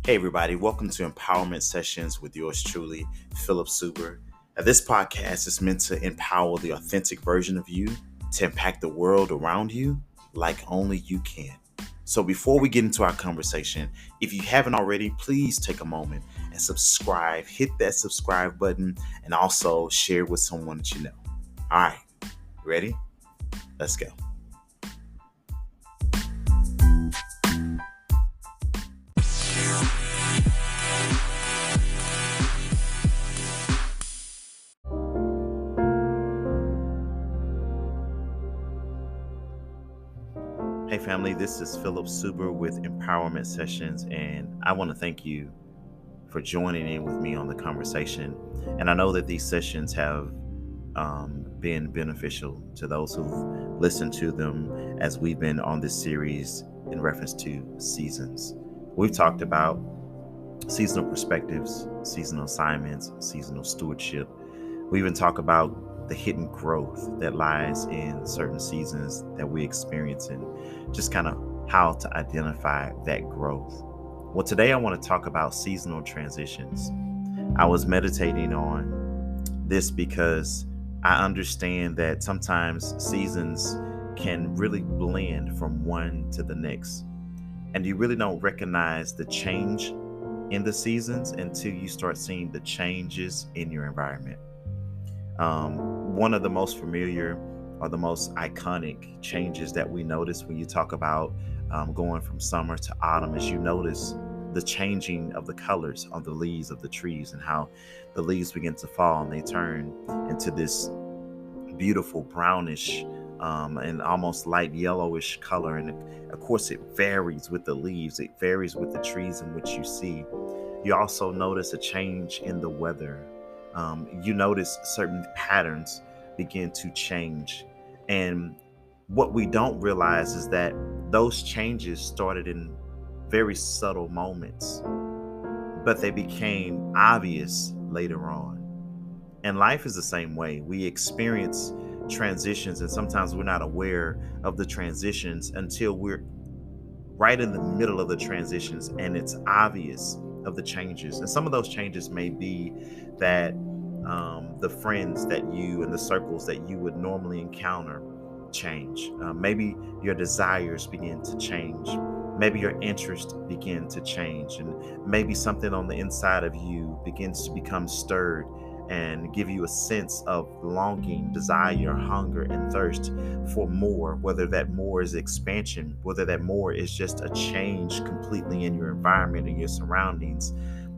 Hey, everybody, welcome to Empowerment Sessions with yours truly, Philip Suber. Now, this podcast is meant to empower the authentic version of you to impact the world around you like only you can. So, before we get into our conversation, if you haven't already, please take a moment and subscribe. Hit that subscribe button and also share with someone that you know. All right, ready? Let's go. Hey family, this is Philip Suber with Empowerment Sessions, and I want to thank you for joining in with me on the conversation. And I know that these sessions have been beneficial to those who've listened to them as we've been on this series in reference to seasons. We've talked about seasonal perspectives, seasonal assignments, seasonal stewardship. We even talk about the hidden growth that lies in certain seasons that we experience and just kind of how to identify that growth. Well, today I want to talk about seasonal transitions. I was meditating on this because I understand that sometimes seasons can really blend from one to the next. And you really don't recognize the change in the seasons until you start seeing the changes in your environment. One of the most familiar or the most iconic changes that we notice when you talk about going from summer to autumn is you notice the changing of the colors on the leaves of the trees and how the leaves begin to fall and they turn into this beautiful brownish and almost light yellowish color. And of course, it varies with the leaves, it varies with the trees in which you see. You also notice a change in the weather. You notice certain patterns begin to change. And what we don't realize is that those changes started in very subtle moments, but they became obvious later on. And life is the same way. We experience transitions, and sometimes we're not aware of the transitions until we're right in the middle of the transitions and it's obvious of the changes. And some of those changes may be that the friends that you and the circles that you would normally encounter change. Maybe your desires begin to change. Maybe your interests begin to change. And maybe something on the inside of you begins to become stirred and give you a sense of longing, desire, hunger, and thirst for more, whether that more is expansion, whether that more is just a change completely in your environment and your surroundings.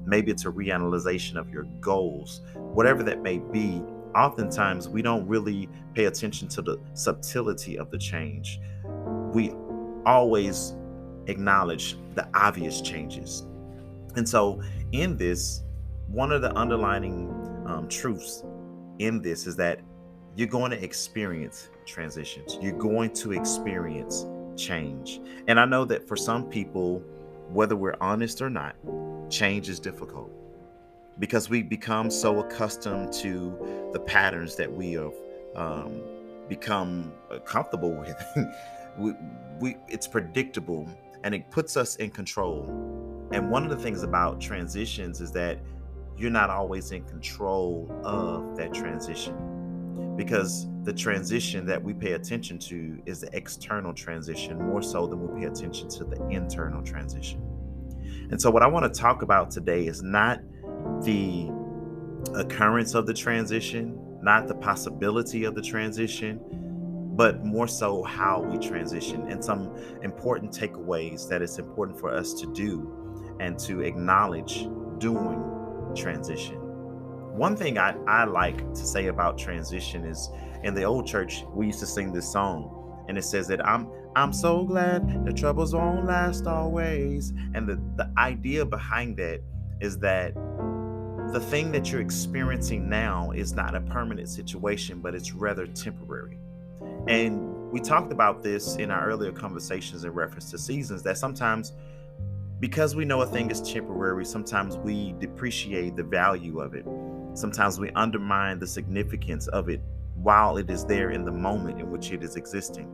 Maybe it's a reanalyzation of your goals, whatever that may be. Oftentimes, we don't really pay attention to the subtlety of the change. We always acknowledge the obvious changes. And so, in this, one of the underlining truths in this is that you're going to experience transitions. You're going to experience change. And I know that for some people, whether we're honest or not, change is difficult because we become so accustomed to the patterns that we have become comfortable with. It's predictable and it puts us in control. And one of the things about transitions is that you're not always in control of that transition, because the transition that we pay attention to is the external transition more so than we pay attention to the internal transition. And so what I want to talk about today is not the occurrence of the transition, not the possibility of the transition, but more so how we transition and some important takeaways that it's important for us to do and to acknowledge doing transition. One thing I like to say about transition is in the old church, we used to sing this song and it says that I'm so glad the troubles won't last always. And the idea behind that is that the thing that you're experiencing now is not a permanent situation, but it's rather temporary. And we talked about this in our earlier conversations in reference to seasons, that sometimes because we know a thing is temporary, sometimes we depreciate the value of it. Sometimes we undermine the significance of it while it is there in the moment in which it is existing.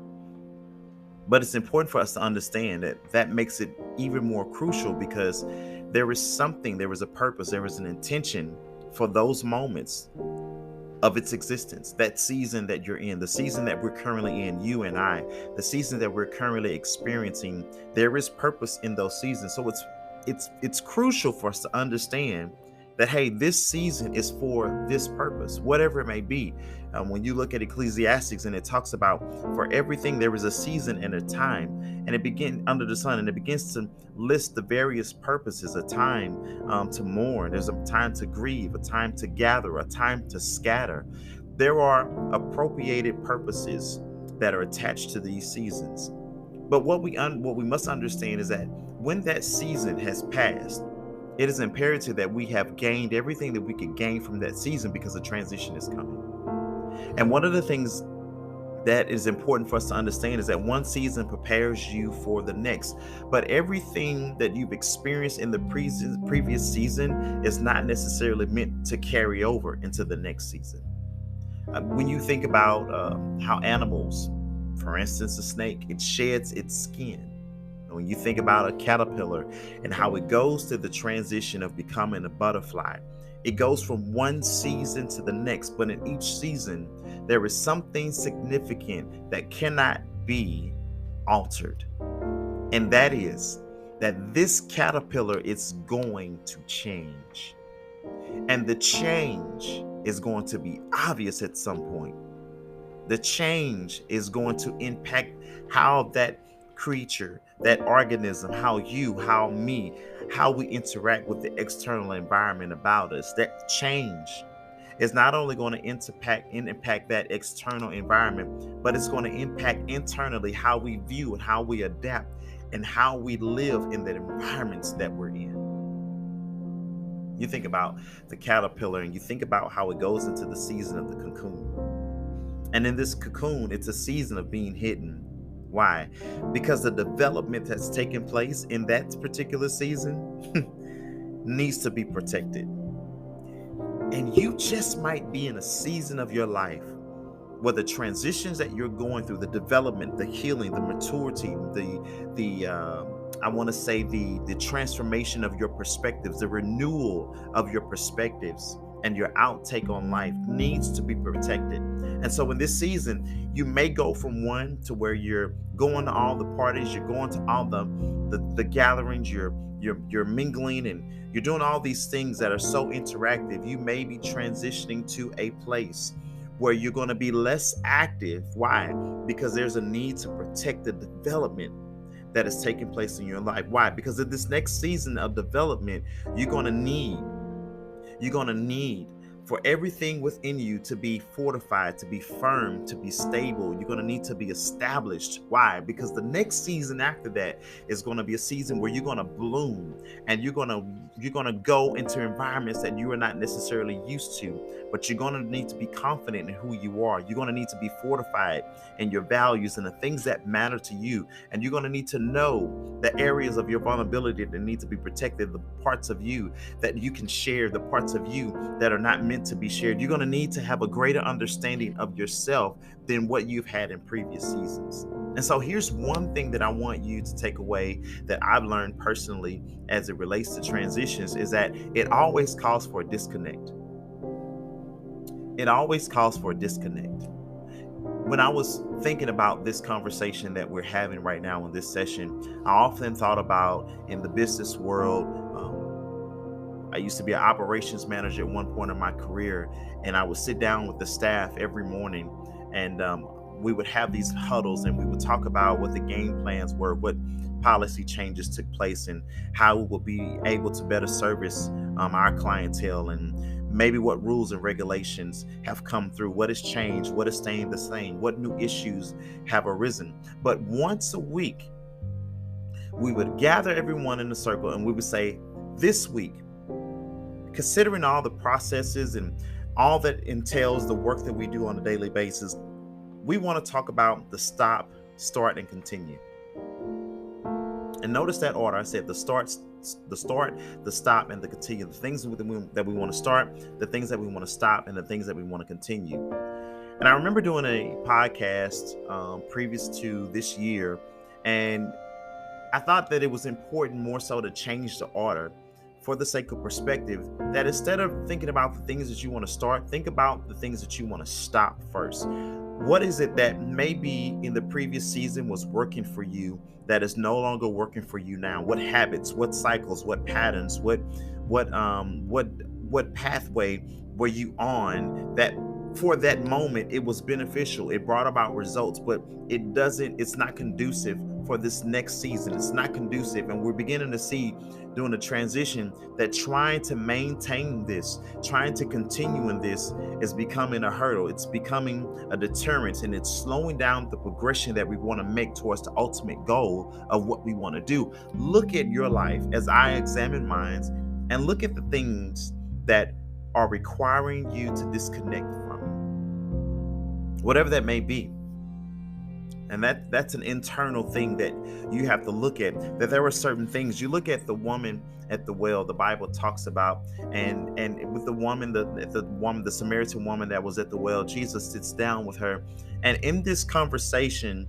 But it's important for us to understand that that makes it even more crucial because there is a purpose, there is an intention for those moments of its existence. That season that you're in, the season that we're currently in, you and I, the season that we're currently experiencing, there is purpose in those seasons. So it's crucial for us to understand that, hey, this season is for this purpose, whatever it may be. When you look at Ecclesiastics, and it talks about for everything there is a season and a time, and it begins under the sun, and it begins to list the various purposes: a time to mourn, there's a time to grieve, a time to gather, a time to scatter. There are appropriated purposes that are attached to these seasons. But what we must understand is that when that season has passed, it is imperative that we have gained everything that we could gain from that season, because a transition is coming. And one of the things that is important for us to understand is that one season prepares you for the next. But everything that you've experienced in the previous season is not necessarily meant to carry over into the next season. When you think about how animals, for instance, a snake, it sheds its skin. When you think about a caterpillar and how it goes through the transition of becoming a butterfly, it goes from one season to the next, but in each season, there is something significant that cannot be altered. And that is that this caterpillar is going to change. And the change is going to be obvious at some point. The change is going to impact how that creature, that organism, how you, how me, how we interact with the external environment about us. That change is not only going to impact that external environment, but it's going to impact internally how we view and how we adapt and how we live in the environments that we're in. You think about the caterpillar and you think about how it goes into the season of the cocoon. And in this cocoon, it's a season of being hidden. Why? Because the development that's taking place in that particular season needs to be protected. And you just might be in a season of your life where the transitions that you're going through, the development, the healing, the maturity, I want to say the transformation of your perspectives, the renewal of your perspectives and your outtake on life needs to be protected. And so in this season, you may go from one to where you're going to all the parties, you're going to all the gatherings, you're mingling, and you're doing all these things that are so interactive. You may be transitioning to a place where you're going to be less active. Why? Because there's a need to protect the development that is taking place in your life. Why? Because in this next season of development, you're going to need for everything within you to be fortified, to be firm, to be stable. You're going to need to be established. Why? Because the next season after that is going to be a season where you're going to bloom, and you're going to go into environments that you are not necessarily used to, but you're going to need to be confident in who you are. You're going to need to be fortified in your values and the things that matter to you. And you're going to need to know the areas of your vulnerability that need to be protected, the parts of you that you can share, the parts of you that are not meant to be shared. You're going to need to have a greater understanding of yourself than what you've had in previous seasons. And so here's one thing that I want you to take away that I've learned personally as it relates to transitions, is that it always calls for a disconnect. It always calls for a disconnect. When I was thinking about this conversation that we're having right now in this session, I often thought about in the business world. I used to be an operations manager at one point in my career, and I would sit down with the staff every morning, and we would have these huddles, and we would talk about what the game plans were, what policy changes took place, and how we will be able to better service our clientele, and maybe what rules and regulations have come through, what has changed, what is staying the same, what new issues have arisen. But once a week, we would gather everyone in a circle, and we would say, this week, considering all the processes and all that entails the work that we do on a daily basis, we want to talk about the stop, start, and continue. And notice that order. I said the start, the stop, and the continue. The things that we want to start, the things that we want to stop, and the things that we want to continue. And I remember doing a podcast previous to this year And I thought that it was important more so to change the order for the sake of perspective, that instead of thinking about the things that you want to start, think about the things that you want to stop first. What is it that maybe in the previous season was working for you that is no longer working for you now? What habits, what cycles, what patterns, what pathway were you on that for that moment it was beneficial, it brought about results, but it's not conducive for this next season. It's not conducive, and we're beginning to see during the transition that trying to maintain this, trying to continue in this, is becoming a hurdle. It's becoming a deterrent, and it's slowing down the progression that we want to make towards the ultimate goal of what we want to do. Look at your life as I examine mine, and look at the things that are requiring you to disconnect from, whatever that may be. And that's an internal thing that you have to look at, that there are certain things. You look at the woman at the well, the Bible talks about, and with the woman, the Samaritan woman that was at the well, Jesus sits down with her, and in this conversation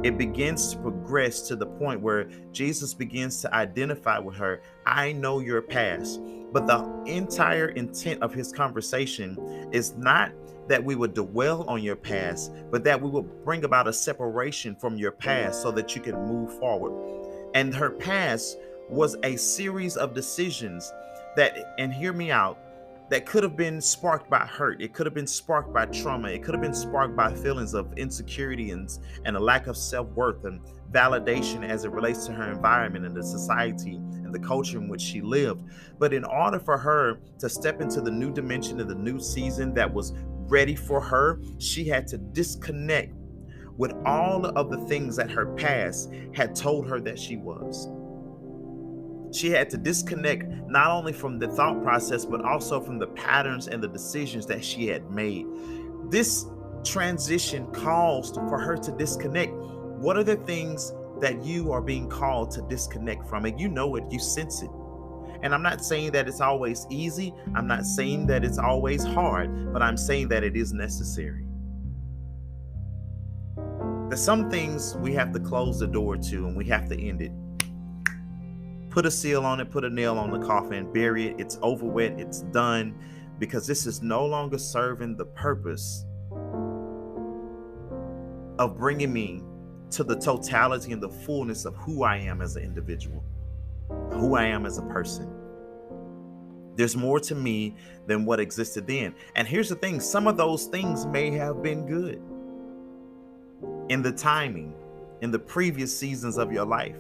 it begins to progress to the point where Jesus begins to identify with her. I know your past, but the entire intent of his conversation is not that we would dwell on your past, but that we will bring about a separation from your past so that you can move forward. And her past was a series of decisions that, and hear me out, that could have been sparked by hurt. It could have been sparked by trauma. It could have been sparked by feelings of insecurity and a lack of self-worth and validation as it relates to her environment and the society and the culture in which she lived. But in order for her to step into the new dimension of the new season that was ready for her, she had to disconnect with all of the things that her past had told her that she was. She had to disconnect not only from the thought process, but also from the patterns and the decisions that she had made. This transition calls for her to disconnect. What are the things that you are being called to disconnect from? And you know it, you sense it. And I'm not saying that it's always easy. I'm not saying that it's always hard, but I'm saying that it is necessary. There's some things we have to close the door to, and we have to end it. Put a seal on it, put a nail on the coffin, bury it. It's over with, it's done, because this is no longer serving the purpose of bringing me to the totality and the fullness of who I am as an individual, who I am as a person. There's more to me than what existed then. And here's the thing, some of those things may have been good in the timing, in the previous seasons of your life.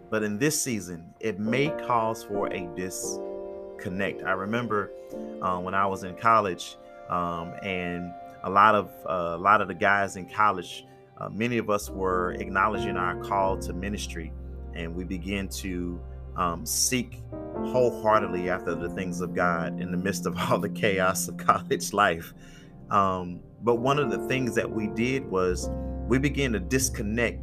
But in this season, it may cause for a disconnect. I remember when I was in college, and a lot of the guys in college, many of us were acknowledging our call to ministry, and we began to seek wholeheartedly after the things of God in the midst of all the chaos of college life. But one of the things that we did was we began to disconnect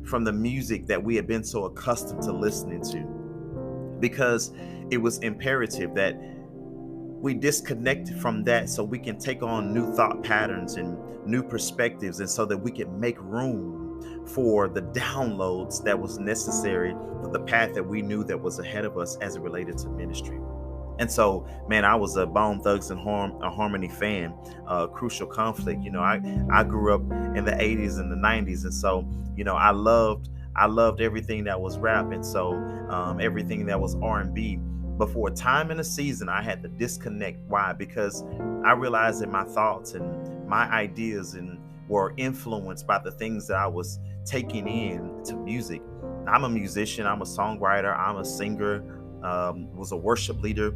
from the music that we had been so accustomed to listening to, because it was imperative that we disconnected from that so we can take on new thought patterns and new perspectives, and so that we can make room for the downloads that was necessary for the path that we knew that was ahead of us as it related to ministry. And so, man, I was a Bone Thugs and Harmony fan. Crucial Conflict. You know, I grew up in the 80s and the 90s, and so, you know, I loved everything that was rap, and so everything that was R&B. But for a time in a season, I had to disconnect. Why? Because I realized that my thoughts and my ideas were influenced by the things that I was taking in to music. I'm a musician. I'm a songwriter. I'm a singer. Was a worship leader,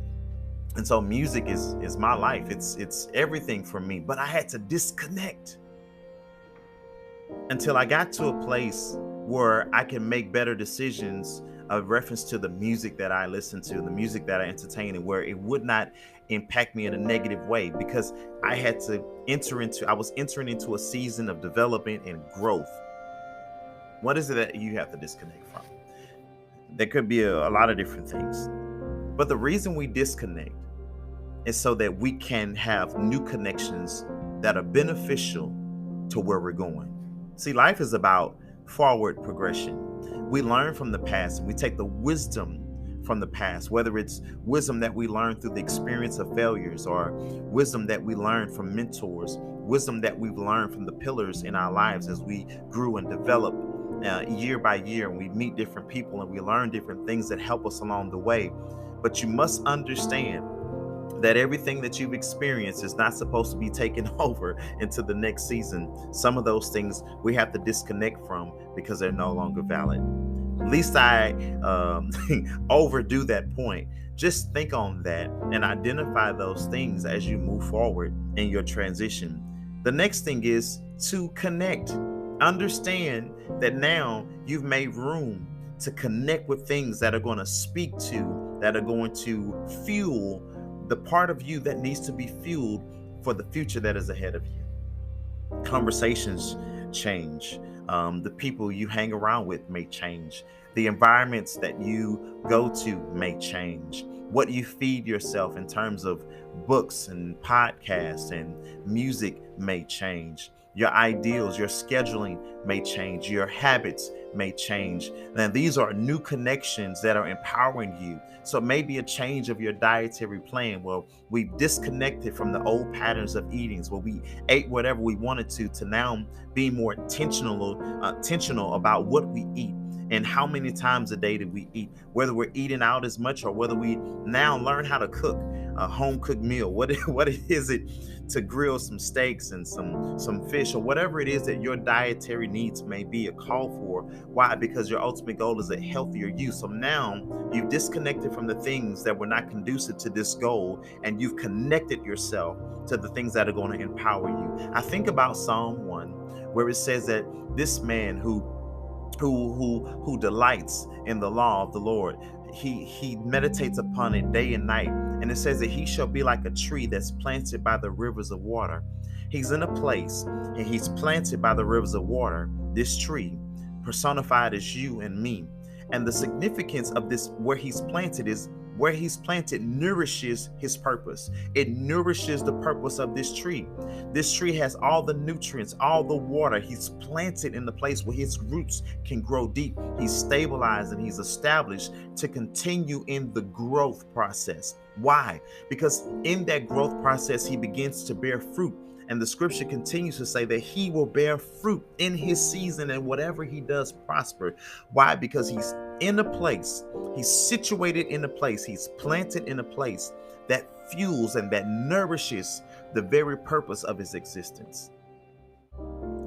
and so music is my life. It's everything for me. But I had to disconnect until I got to a place where I can make better decisions of reference to the music that I listen to, the music that I entertain, and where it would not impact me in a negative way, because I was entering into a season of development and growth. What is it that you have to disconnect from? There could be a lot of different things. But the reason we disconnect is so that we can have new connections that are beneficial to where we're going. See, life is about forward progression. We learn from the past and we take the wisdom from the past, whether it's wisdom that we learn through the experience of failures or wisdom that we learn from mentors, wisdom that we've learned from the pillars in our lives as we grew and developed year by year, and we meet different people and we learn different things that help us along the way. But you must understand that everything that you've experienced is not supposed to be taken over into the next season. Some of those things we have to disconnect from because they're no longer valid. At least I overdo that point. Just think on that and identify those things as you move forward in your transition. The next thing is to connect. Understand that now you've made room to connect with things that are going to speak to, that are going to fuel the part of you that needs to be fueled for the future that is ahead of you. Conversations change. The people you hang around with may change. The environments that you go to may change. What you feed yourself in terms of books and podcasts and music may change. Your ideals, your scheduling may change. Your habits may change. And these are new connections that are empowering you. So it may be a change of your dietary plan. Well, we've disconnected from the old patterns of eatings where we ate whatever we wanted to now being more intentional about what we eat and how many times a day do we eat, whether we're eating out as much or whether we now learn how to cook a home cooked meal. What is it to grill some steaks and some fish or whatever it is that your dietary needs may be a call for? Why? Because your ultimate goal is a healthier you. So now you've disconnected from the things that were not conducive to this goal, and you've connected yourself to the things that are going to empower you. I think about Psalm 1, where it says that this man who delights in the law of the Lord, he meditates upon it day and night. And it says that he shall be like a tree that's planted by the rivers of water. He's in a place and he's planted by the rivers of water. This tree personified as you and me. And the significance of this, where he's planted, is where he's planted nourishes his purpose. It nourishes the purpose of this tree. This tree has all the nutrients, all the water. He's planted in the place where his roots can grow deep. He's stabilized and he's established to continue in the growth process. Why? Because in that growth process, he begins to bear fruit. And the scripture continues to say that he will bear fruit in his season, and whatever he does prosper. Why? Because he's in a place, he's situated in a place, he's planted in a place that fuels and that nourishes the very purpose of his existence.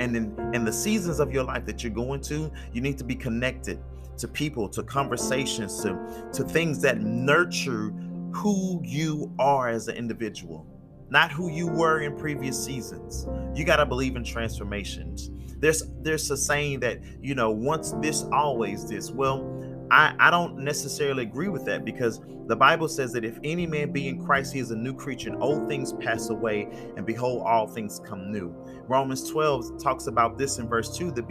And in the seasons of your life that you're going to, you need to be connected to people, to conversations, to things that nurture who you are as an individual. Not who you were in previous seasons. You got to believe in transformations. There's a saying that, once this, always this. Well, I don't necessarily agree with that, because the Bible says that if any man be in Christ, he is a new creature, and old things pass away, and behold, all things come new. Romans 12 talks about this in verse 2, that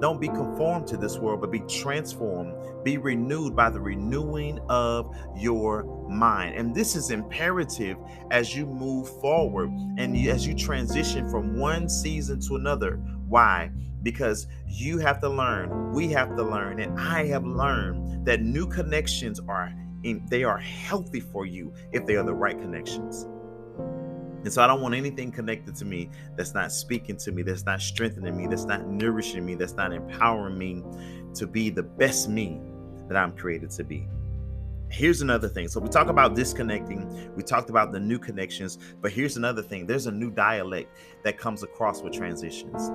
don't be conformed to this world, but be transformed, be renewed by the renewing of your mind. And this is imperative as you move forward and as you transition from one season to another. Why? Because you have to learn, we have to learn, and I have learned that new connections they are healthy for you if they are the right connections. And so I don't want anything connected to me that's not speaking to me, that's not strengthening me, that's not nourishing me, that's not empowering me to be the best me that I'm created to be. Here's another thing. So we talk about disconnecting. We talked about the new connections, but here's another thing. There's a new dialect that comes across with transitions.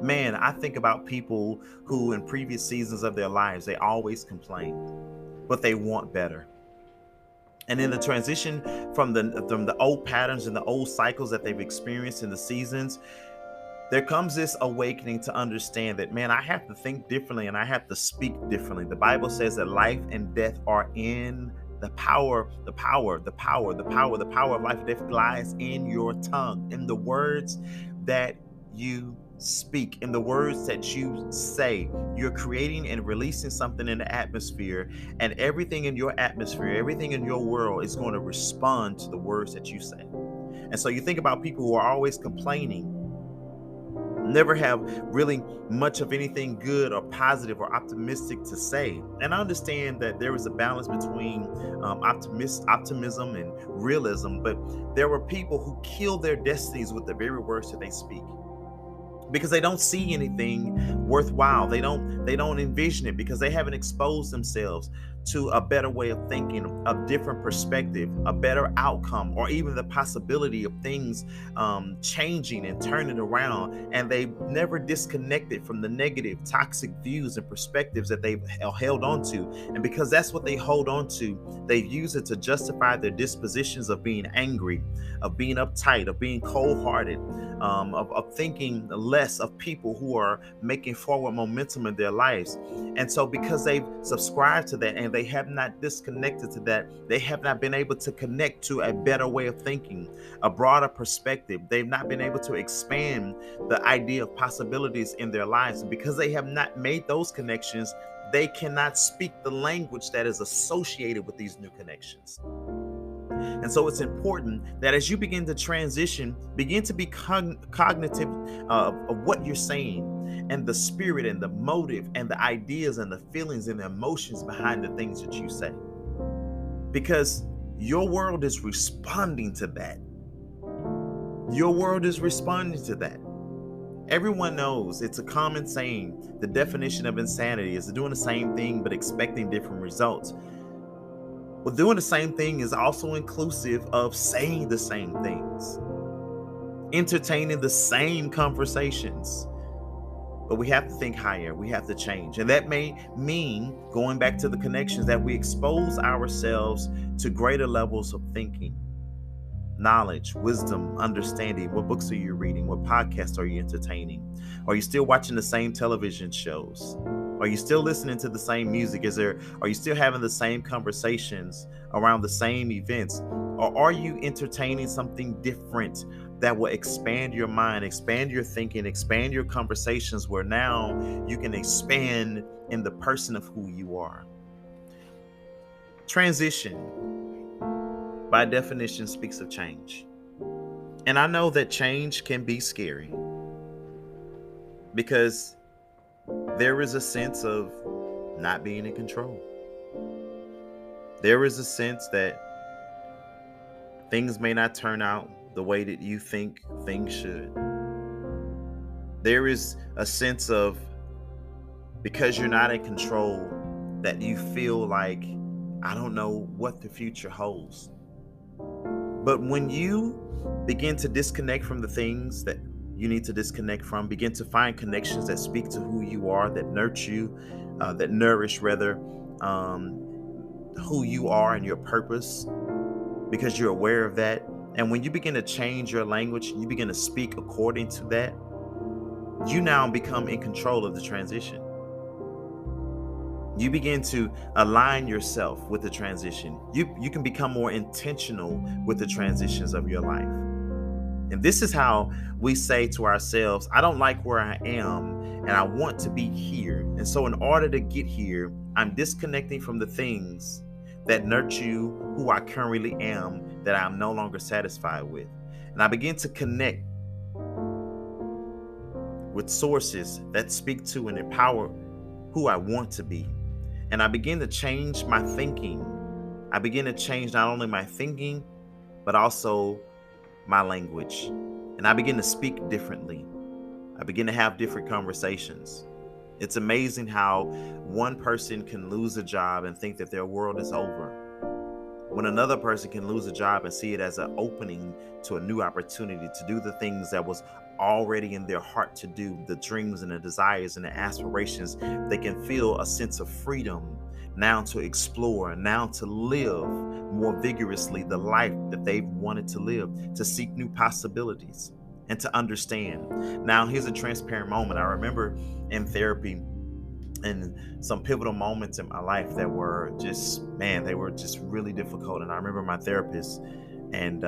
Man, I think about people who in previous seasons of their lives, they always complained, but they want better. And in the transition from the old patterns and the old cycles that they've experienced in the seasons, there comes this awakening to understand that, man, I have to think differently and I have to speak differently. The Bible says that life and death are in the power of life and death lies in your tongue, in the words that you speak, in the words that you say. You're creating and releasing something in the atmosphere, and everything in your atmosphere, everything in your world is going to respond to the words that you say. And so you think about people who are always complaining. never have really much of anything good or positive or optimistic to say. And I understand that there is a balance between optimism and realism, but there were people who kill their destinies with the very words that they speak, because they don't see anything worthwhile. They don't envision it, because they haven't exposed themselves to a better way of thinking, a different perspective, a better outcome, or even the possibility of things changing and turning around. And they never disconnected from the negative, toxic views and perspectives that they've held on to. And because that's what they hold on to, they use it to justify their dispositions of being angry, of being uptight, of being cold-hearted, of thinking less of people who are making forward momentum in their lives. And so because they've subscribed to that and they have not disconnected to that, they have not been able to connect to a better way of thinking, a broader perspective. They've not been able to expand the idea of possibilities in their lives. And because they have not made those connections, they cannot speak the language that is associated with these new connections. And so it's important that as you begin to transition, begin to be cognitive of what you're saying, and the spirit and the motive and the ideas and the feelings and the emotions behind the things that you say. Because your world is responding to that. Your world is responding to that. Everyone knows, it's a common saying, the definition of insanity is doing the same thing but expecting different results. Well, doing the same thing is also inclusive of saying the same things, entertaining the same conversations. But we have to think higher. We have to change. And that may mean, going back to the connections, that we expose ourselves to greater levels of thinking, knowledge, wisdom, understanding. What books are you reading? What podcasts are you entertaining? Are you still watching the same television shows? Are you still listening to the same music? Are you still having the same conversations around the same events? Or are you entertaining something different that will expand your mind, expand your thinking, expand your conversations, where now you can expand in the person of who you are? Transition, by definition, speaks of change. And I know that change can be scary, because there is a sense of not being in control. There is a sense that things may not turn out the way that you think things should. There is a sense of, because you're not in control, that you feel like, I don't know what the future holds. But when you begin to disconnect from the things that you need to disconnect from, begin to find connections that speak to who you are, that nurture you, that nourish who you are and your purpose, because you're aware of that. And when you begin to change your language, you begin to speak according to that, you now become in control of the transition. You begin to align yourself with the transition. You can become more intentional with the transitions of your life. And this is how we say to ourselves, I don't like where I am and I want to be here. And so in order to get here, I'm disconnecting from the things that nurture who I currently am, that I'm no longer satisfied with. And I begin to connect with sources that speak to and empower who I want to be. And I begin to change my thinking. I begin to change not only my thinking, but also my language. And I begin to speak differently. I begin to have different conversations. It's amazing how one person can lose a job and think that their world is over, when another person can lose a job and see it as an opening to a new opportunity to do the things that was already in their heart to do, the dreams and the desires and the aspirations. They can feel a sense of freedom now to explore, now to live more vigorously the life that they've wanted to live, to seek new possibilities and to understand. Now, here's a transparent moment. I remember in therapy, and some pivotal moments in my life that were just, they were just really difficult. And I remember my therapist, and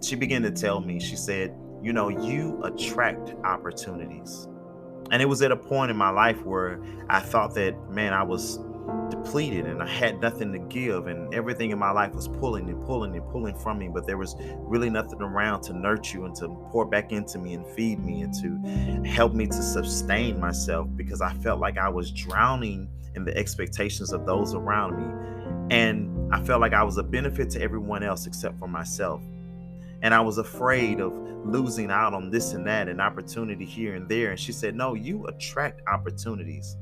she began to tell me, she said, you attract opportunities. And it was at a point in my life where I thought that, I was depleted and I had nothing to give, and everything in my life was pulling and pulling and pulling from me, but there was really nothing around to nurture and to pour back into me and feed me and to help me to sustain myself, because I felt like I was drowning in the expectations of those around me. And I felt like I was a benefit to everyone else except for myself. And I was afraid of losing out on this and that and opportunity here and there. And she said, no, you attract opportunities.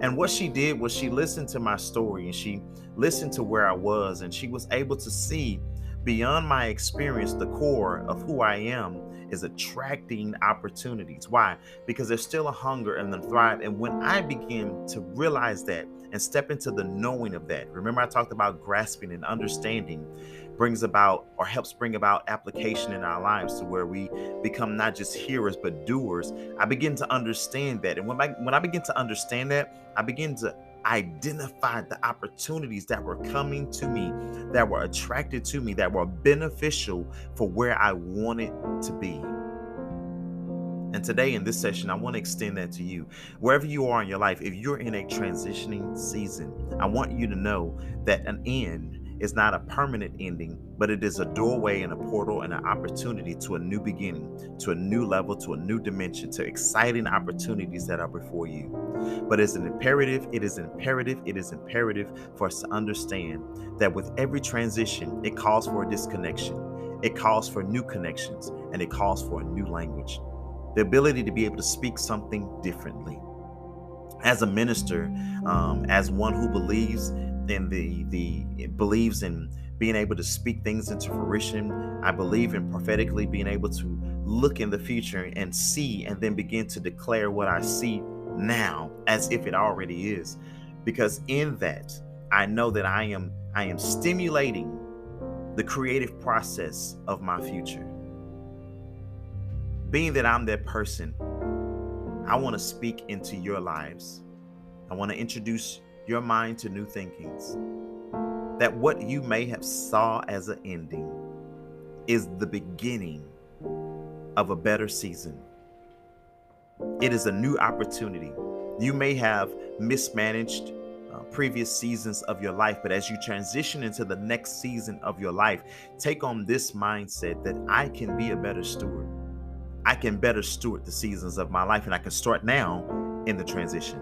And what she did was she listened to my story and she listened to where I was, and she was able to see beyond my experience. The core of who I am is attracting opportunities. Why? Because there's still a hunger and the thrive. And when I begin to realize that and step into the knowing of that, remember I talked about grasping and understanding brings about or helps bring about application in our lives to where we become not just hearers but doers. I begin to understand that. And when I begin to understand that, I begin to identify the opportunities that were coming to me, that were attracted to me, that were beneficial for where I wanted to be. And today in this session, I want to extend that to you. Wherever you are in your life, if you're in a transitioning season, I want you to know that an end is not a permanent ending, but it is a doorway and a portal and an opportunity to a new beginning, to a new level, to a new dimension, to exciting opportunities that are before you. But it is imperative for us to understand that with every transition, it calls for a disconnection, it calls for new connections, and it calls for a new language. The ability to be able to speak something differently. As a minister, as one who believes in believes in being able to speak things into fruition, I believe in prophetically being able to look in the future and see and then begin to declare what I see now as if it already is. Because in that, I know that I am stimulating the creative process of my future. Being that I'm that person, I want to speak into your lives. I want to introduce your mind to new thinkings. That what you may have saw as an ending is the beginning of a better season. It is a new opportunity. You may have mismanaged previous seasons of your life, but as you transition into the next season of your life, take on this mindset that I can be a better steward. I can better steward the seasons of my life, and I can start now in the transition.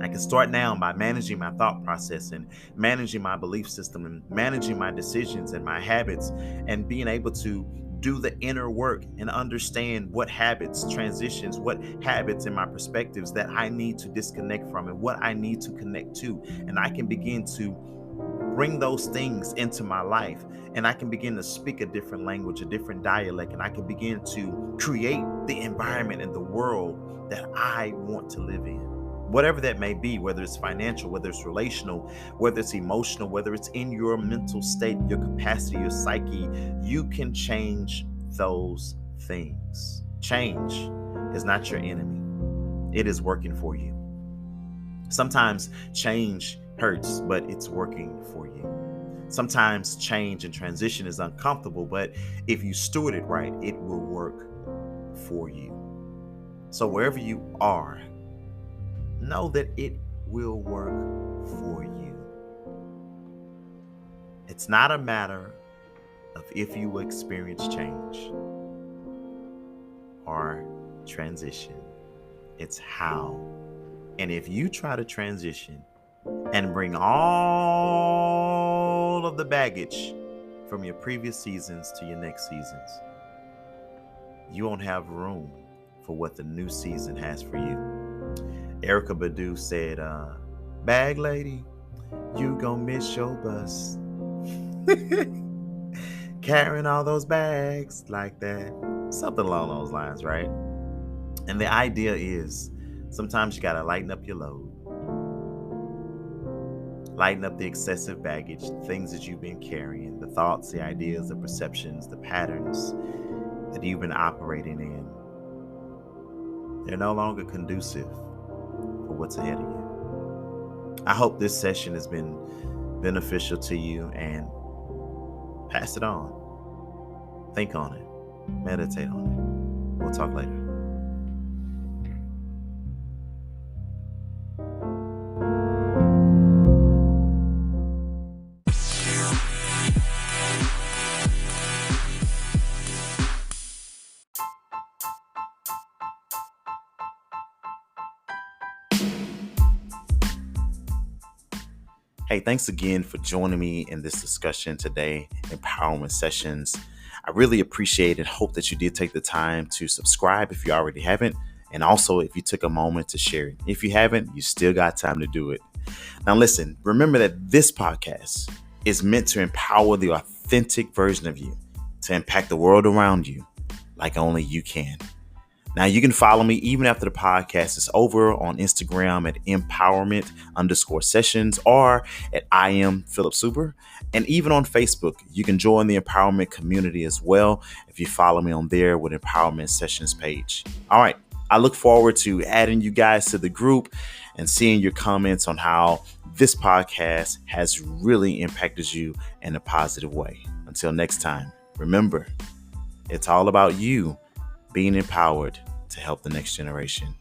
I can start now by managing my thought process and managing my belief system and managing my decisions and my habits, and being able to do the inner work and understand what habits, transitions, what habits and my perspectives that I need to disconnect from and what I need to connect to. And I can begin to bring those things into my life, and I can begin to speak a different language, a different dialect, and I can begin to create the environment and the world that I want to live in. Whatever that may be, whether it's financial, whether it's relational, whether it's emotional, whether it's in your mental state, your capacity, your psyche, you can change those things. Change is not your enemy. It is working for you. Sometimes change hurts, but it's working for you. Sometimes change and transition is uncomfortable, but if you steward it right, it will work for you. So wherever you are, know that it will work for you. It's not a matter of if you will experience change or transition. It's how. And if you try to transition and bring all of the baggage from your previous seasons to your next seasons, you won't have room for what the new season has for you. Erykah Badu said, bag lady, you gon' miss your bus. Carrying all those bags like that. Something along those lines, right? And the idea is sometimes you gotta lighten up your load. Lighten up the excessive baggage, the things that you've been carrying, the thoughts, the ideas, the perceptions, the patterns that you've been operating in. They're no longer conducive for what's ahead of you. I hope this session has been beneficial to you, and pass it on. Think on it. Meditate on it. We'll talk later. Hey, thanks again for joining me in this discussion today, Empowerment Sessions. I really appreciate it. Hope that you did take the time to subscribe if you already haven't. And also, if you took a moment to share it. If you haven't, you still got time to do it. Now, listen, remember that this podcast is meant to empower the authentic version of you to impact the world around you like only you can. Now, you can follow me even after the podcast is over on Instagram at empowerment_sessions or at I am Philip Super. And even on Facebook, you can join the empowerment community as well if you follow me on there with Empowerment Sessions page. All right. I look forward to adding you guys to the group and seeing your comments on how this podcast has really impacted you in a positive way. Until next time, remember, it's all about you being empowered to help the next generation.